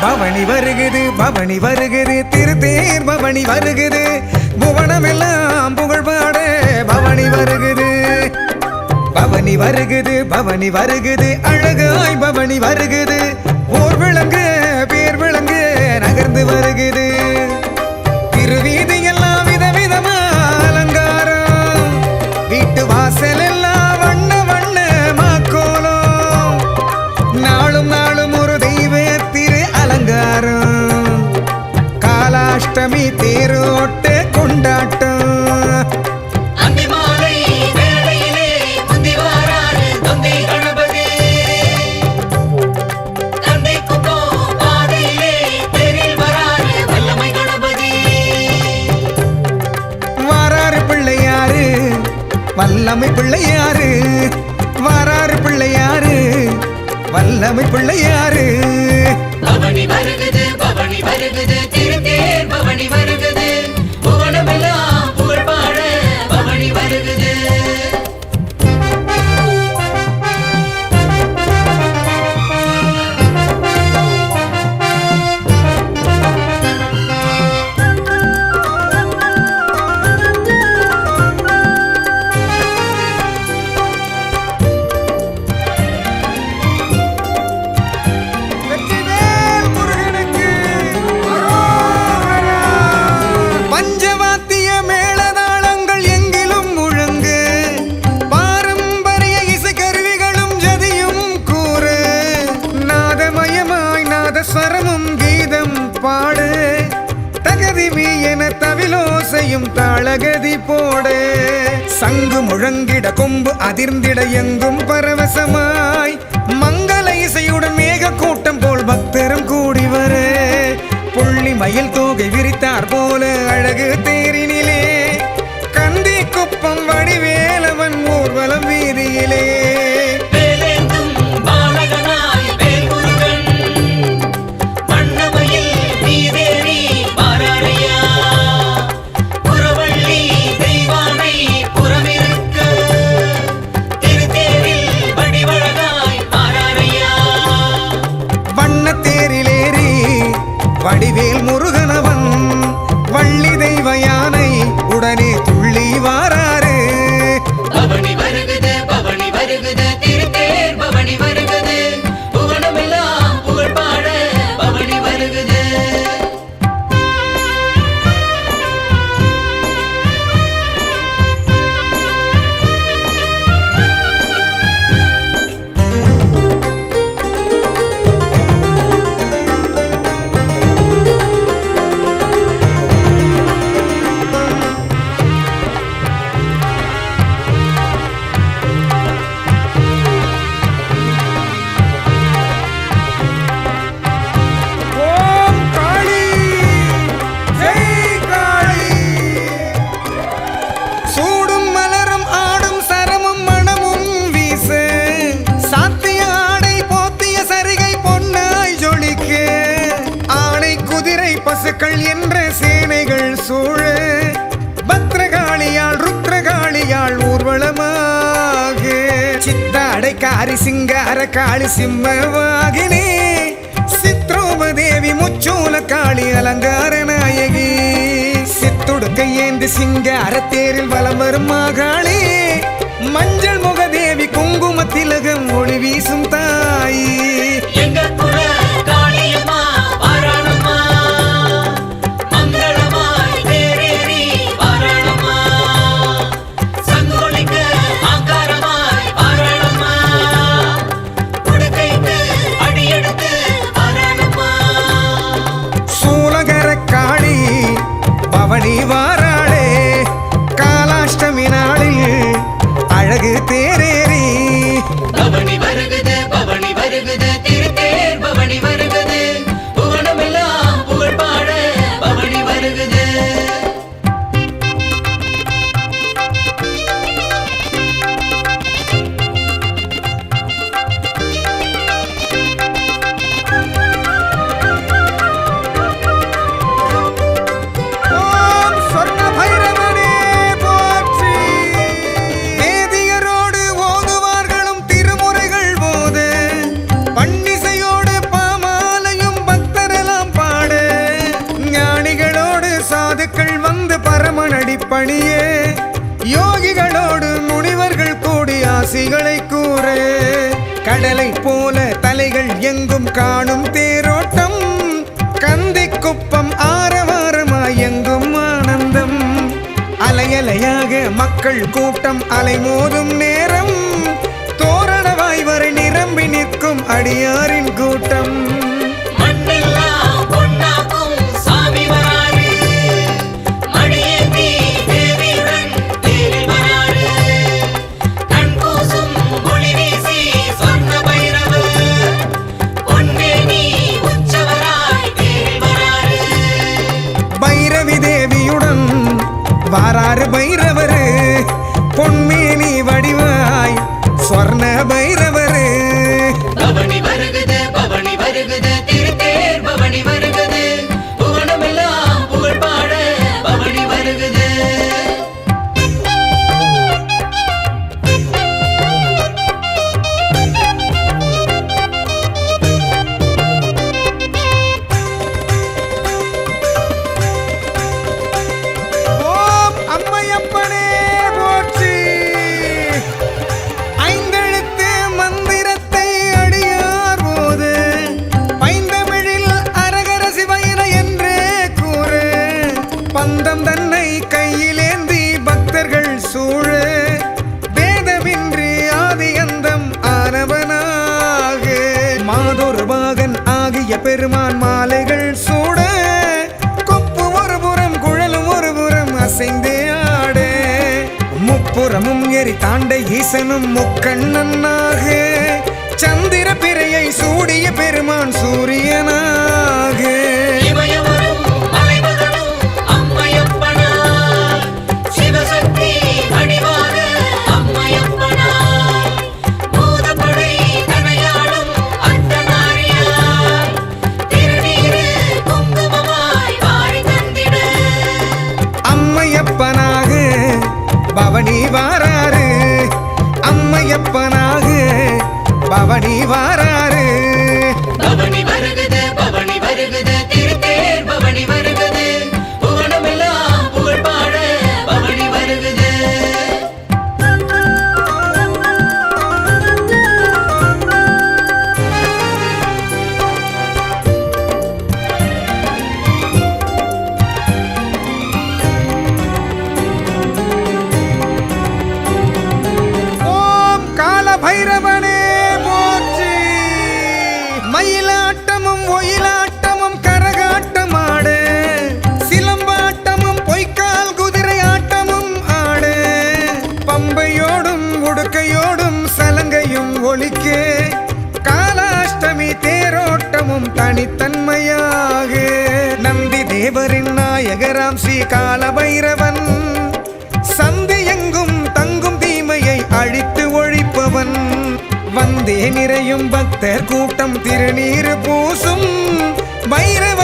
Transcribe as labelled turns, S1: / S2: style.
S1: பவனி வருகுது பவனி வருகுது திருத்தேர் பவனி வருகுது புவனமெல்லாம் புகழ் பாட பவனி வருகுது பவனி வருகுது பவனி வருகுது அழகாய் பவனி வருகுது ஓர் விளங்கு பேர் விளங்கு நகர்ந்து வருகுது திருவீதி எல்லாம் விதவிதமா அலங்காரம் வீட்டு வாசல் எல்லாம் வண்ண வண்ண மாக்கோலம் நாளும் நாளும் ஒரு தெய்வ திரு அலங்காரம் காலாஷ்டமி தேரோட்ட கொண்டாட்டம் வல்லமை பிள்ளையாரு வாராறு பிள்ளையாரு வல்லமை பிள்ளையாரு
S2: பவனி வருகுது திருத்தேர் பவனி வருகுது புவனமெல்லாம் புகழ் பாட பவனி வருகுது
S1: தாளகதி போட சங்கு முழங்கிட கொம்பு அதிர்ந்திட எங்கும் பரவசமாய் மங்கள இசையுடன் மேக கூட்டம் போல் பக்தரும் கூடி வர புள்ளி மயில் தோகை விரித்தார் போல அழகு தேரினிலே கந்தி குப்பம் வடிவேலவன் ஊர்வலம் வீதியிலே வடிவேல் முருகனவன் வள்ளி தெய்வ யானை உடனே துள்ளி வாராரு
S2: பவனி வருகுது திருத்தேர் பவனி வருகுது புவனமெல்லாம் புகழ் பாட பவனி வருகுது
S1: என்ற சேனைகள் சூழ பத்ரகாளியால் ருத்ரகாளியால் ஊர்வலமாக சித்தாடைக்காரி சிங்கார காளி சிம்மவாகினே சித்ரோபதேவி முச்சூல காளி அலங்கார நாயகி சித்துடுக்க ஏந்து சிங்கார தேரில் வலம் வரும் மாகாளி மஞ்சள் முகதேவி குங்கும திலகம் ஒளி வீசும் தாயி பவனி வாராளே காலாஷ்டமி நாளில் அழகு தேரேறி
S2: பவனி வருகுது
S1: கடலை போல தலைகள் எங்கும் காணும் தேரோட்டம் கந்தி குப்பம் ஆரவாரமாய் எங்கும் ஆனந்தம் அலையலையாக மக்கள் கூட்டம் அலைமோதும் நேரம் தோரணவாய் வரை நிரம்பி நிற்கும் அடியாரின் கூட்டம்
S2: மண்ணெல்லாம் பொன்னாக்கும் சாமி வராரு மடியேந்தி தேவியுடன் தேரில் வராரு கண் கூசும் ஒளி வீசி சொர்ண பைரவர் பொன்னேனி உற்சவராய் தேரில் வராரு
S1: பைரவி தேவியுடன் வாராறு பைரவரு பொன்மேனி வடிவாய் சொர்ண பைரவரு
S2: பவனி வருகுது திருத்தேர் பவனி வருகுது புவனமெல்லாம் புகழ் பாட பவனி வருகுது
S1: ஓம் அம்மையப்பனே போற்றி ஐந்தெழுத்து மந்திரத்தை அடியார் போது பைந்தமிழில் அரகர சிவயின என்றே கூறு பந்தம் தன்னை கையிலேந்தி பக்தர்கள் சூழ வேதமின்றி ஆதி அந்தம் ஆனவனாக மாதொரு பாகன் ஆகிய பெருமான் மாலைகள் சூட கொப்பு ஒரு புறம் குழலும் ஒரு புறம் அசைந்தே ஆட முப்புறமும் எரி தாண்ட ஈசனும் முக்கண்ணனாக சந்திர பிறையை சூடிய பெருமான் சூரியனாக
S2: இமயவரும் மலைமகனும் அம்மையப்பனாய் சிவசக்தி வடிவாக அம்மையப்பனாய் பூதப்படை தனையாளும் அர்த்தநாரியாய் திருநீரு குங்குமமாய் வாரி தந்திட
S1: அம்மையப்பனாக பவனி வாராரு அம்மையப்பனாக பவனி வாராரு
S2: பவனி வருகுது திருத்தேர் பவனி வருகுது புவனமெல்லாம் புகழ் பாட பவனி வருகுது
S1: ஓம் கால பைரவனே போற்றி மயிலாட்டமும் ஒயிலாட்டமும் கரகாட்டமாடு சிலம்பாட்டமும் பொய்க்கால் குதிரை ஆட்டமும் ஆடு பம்பையோடும் உடுக்கையோடும் சலங்கையும் ஒலிக்க காலாஷ்டமி தேரோட்டமும் தனித்தன்மையாக நந்தி தேவரின் நாயகராம் ஸ்ரீ கால பைரவன் சந்தி எங்கும் தங்கும் தீமையை அழித்து ஒழிப்பவன் வந்தே நிறையும் பக்தர் கூட்டம் திருநீறு பூசும் பைரவ